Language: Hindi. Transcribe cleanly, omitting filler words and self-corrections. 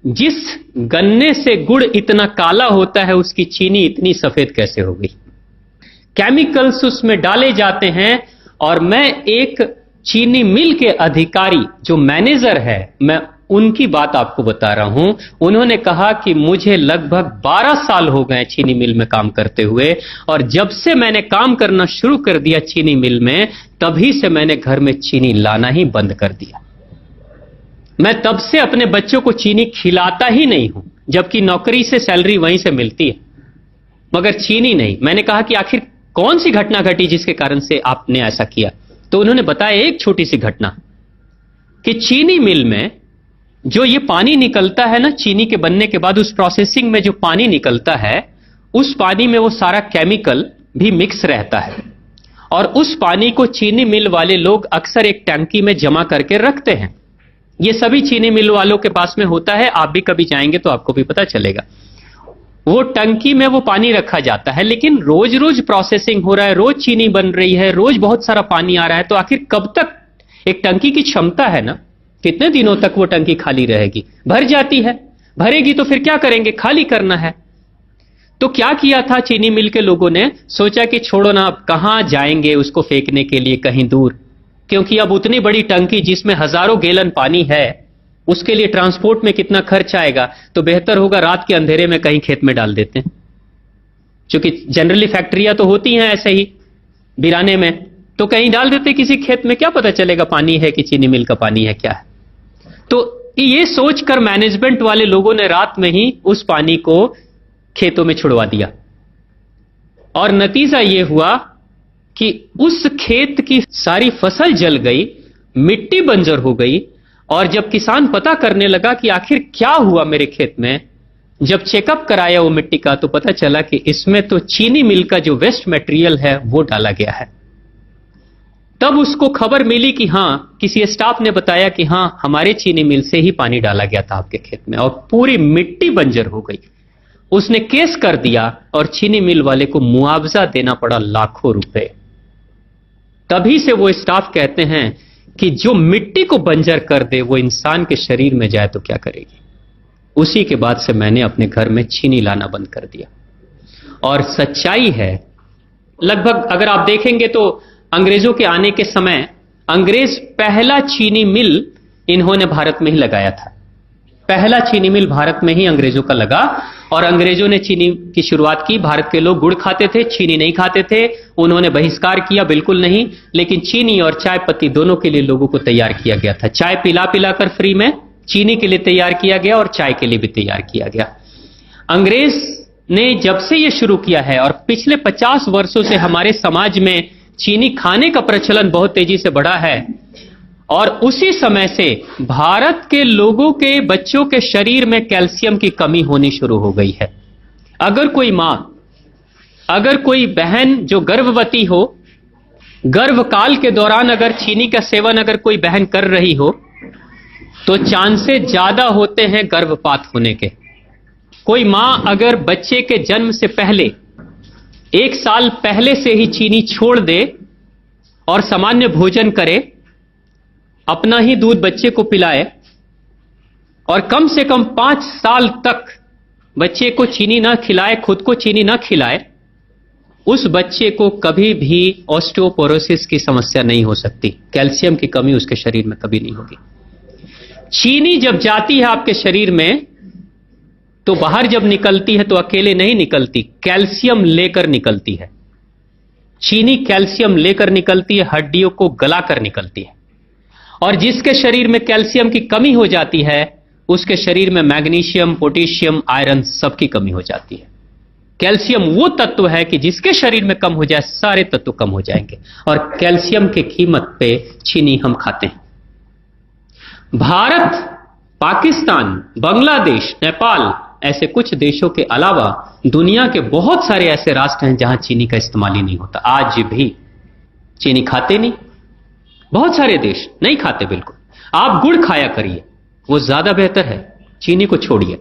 जिस गन्ने से गुड़ इतना काला होता है उसकी चीनी इतनी सफेद कैसे हो गई? केमिकल्स उसमें डाले जाते हैं। और मैं एक चीनी मिल के अधिकारी जो मैनेजर है, मैं उनकी बात आपको बता रहा हूं। उन्होंने कहा कि मुझे लगभग 12 साल हो गए चीनी मिल में काम करते हुए, और जब से मैंने काम करना शुरू कर दिया चीनी मिल में, तभी से मैंने घर में चीनी लाना ही बंद कर दिया। मैं तब से अपने बच्चों को चीनी खिलाता ही नहीं हूं, जबकि नौकरी से सैलरी वहीं से मिलती है, मगर चीनी नहीं। मैंने कहा कि आखिर कौन सी घटना घटी जिसके कारण से आपने ऐसा किया? तो उन्होंने बताया एक छोटी सी घटना कि चीनी मिल में जो ये पानी निकलता है ना, चीनी के बनने के बाद उस प्रोसेसिंग में जो पानी निकलता है, उस पानी में वो सारा केमिकल भी मिक्स रहता है, और उस पानी को चीनी मिल वाले लोग अक्सर एक टंकी में जमा करके रखते हैं। ये सभी चीनी मिल वालों के पास में होता है, आप भी कभी जाएंगे तो आपको भी पता चलेगा। वो टंकी में वो पानी रखा जाता है, लेकिन रोज रोज प्रोसेसिंग हो रहा है, रोज चीनी बन रही है, रोज बहुत सारा पानी आ रहा है, तो आखिर कब तक? एक टंकी की क्षमता है ना, कितने दिनों तक वो टंकी खाली रहेगी? भर जाती है, भरेगी तो फिर क्या करेंगे? खाली करना है। तो क्या किया था चीनी मिल के लोगों ने? सोचा कि छोड़ो ना, अब कहां जाएंगे उसको फेंकने के लिए कहीं दूर, क्योंकि अब उतनी बड़ी टंकी जिसमें हजारों गैलन पानी है, उसके लिए ट्रांसपोर्ट में कितना खर्च आएगा, तो बेहतर होगा रात के अंधेरे में कहीं खेत में डाल देते हैं। क्योंकि जनरली फैक्ट्रियां तो होती हैं ऐसे ही बिराने में, तो कहीं डाल देते किसी खेत में, क्या पता चलेगा पानी है कि चीनी मिल का पानी है क्या है। तो ये सोचकर मैनेजमेंट वाले लोगों ने रात में ही उस पानी को खेतों में छुड़वा दिया, और नतीजा ये हुआ कि उस खेत की सारी फसल जल गई, मिट्टी बंजर हो गई। और जब किसान पता करने लगा कि आखिर क्या हुआ मेरे खेत में, जब चेकअप कराया वो मिट्टी का, तो पता चला कि इसमें तो चीनी मिल का जो वेस्ट मटेरियल है वो डाला गया है। तब उसको खबर मिली कि हां, किसी स्टाफ ने बताया कि हां, हमारे चीनी मिल से ही पानी डाला गया था आपके खेत में, और पूरी मिट्टी बंजर हो गई। उसने केस कर दिया और चीनी मिल वाले को मुआवजा देना पड़ा लाखों रुपए। तभी से वो स्टाफ कहते हैं कि जो मिट्टी को बंजर कर दे वो इंसान के शरीर में जाए तो क्या करेगी। उसी के बाद से मैंने अपने घर में चीनी लाना बंद कर दिया। और सच्चाई है, लगभग अगर आप देखेंगे तो अंग्रेजों के आने के समय अंग्रेज पहला चीनी मिल इन्होंने भारत में ही लगाया था। पहला चीनी मिल भारत में ही अंग्रेजों का लगा, और अंग्रेजों ने चीनी की शुरुआत की। भारत के लोग गुड़ खाते थे, चीनी नहीं खाते थे। उन्होंने बहिष्कार किया, बिल्कुल नहीं, लेकिन चीनी और चाय पत्ती दोनों के लिए लोगों को तैयार किया गया था। चाय पिला पिलाकर फ्री में चीनी के लिए तैयार किया गया, और चाय के लिए भी तैयार किया गया। अंग्रेज ने जब से यह शुरू किया है, और पिछले 50 वर्षों से हमारे समाज में चीनी खाने का प्रचलन बहुत तेजी से बढ़ा है, और उसी समय से भारत के लोगों के बच्चों के शरीर में कैल्शियम की कमी होनी शुरू हो गई है। अगर कोई मां, अगर कोई बहन जो गर्भवती हो, गर्भकाल के दौरान अगर चीनी का सेवन अगर कोई बहन कर रही हो, तो चांसेस ज्यादा होते हैं गर्भपात होने के। कोई मां अगर बच्चे के जन्म से पहले 1 साल पहले से ही चीनी छोड़ दे और सामान्य भोजन करे, अपना ही दूध बच्चे को पिलाए, और कम से कम 5 साल तक बच्चे को चीनी ना खिलाए, खुद को चीनी ना खिलाए, उस बच्चे को कभी भी ऑस्टियोपोरोसिस की समस्या नहीं हो सकती। कैल्शियम की कमी उसके शरीर में कभी नहीं होगी। चीनी जब जाती है आपके शरीर में, तो बाहर जब निकलती है तो अकेले नहीं निकलती, कैल्शियम लेकर निकलती है। चीनी कैल्शियम लेकर निकलती है, हड्डियों को गलाकर निकलती है। और जिसके शरीर में कैल्शियम की कमी हो जाती है, उसके शरीर में मैग्नीशियम, पोटेशियम, आयरन सबकी कमी हो जाती है। कैल्शियम वो तत्व है कि जिसके शरीर में कम हो जाए, सारे तत्व कम हो जाएंगे, और कैल्शियम की कीमत पे चीनी हम खाते हैं। भारत, पाकिस्तान, बांग्लादेश, नेपाल, ऐसे कुछ देशों के अलावा दुनिया के बहुत सारे ऐसे राष्ट्र हैं जहां चीनी का इस्तेमाल ही नहीं होता। आज भी चीनी खाते नहीं, बहुत सारे देश नहीं खाते बिल्कुल। आप गुड़ खाया करिए, वो ज्यादा बेहतर है, चीनी को छोड़िए।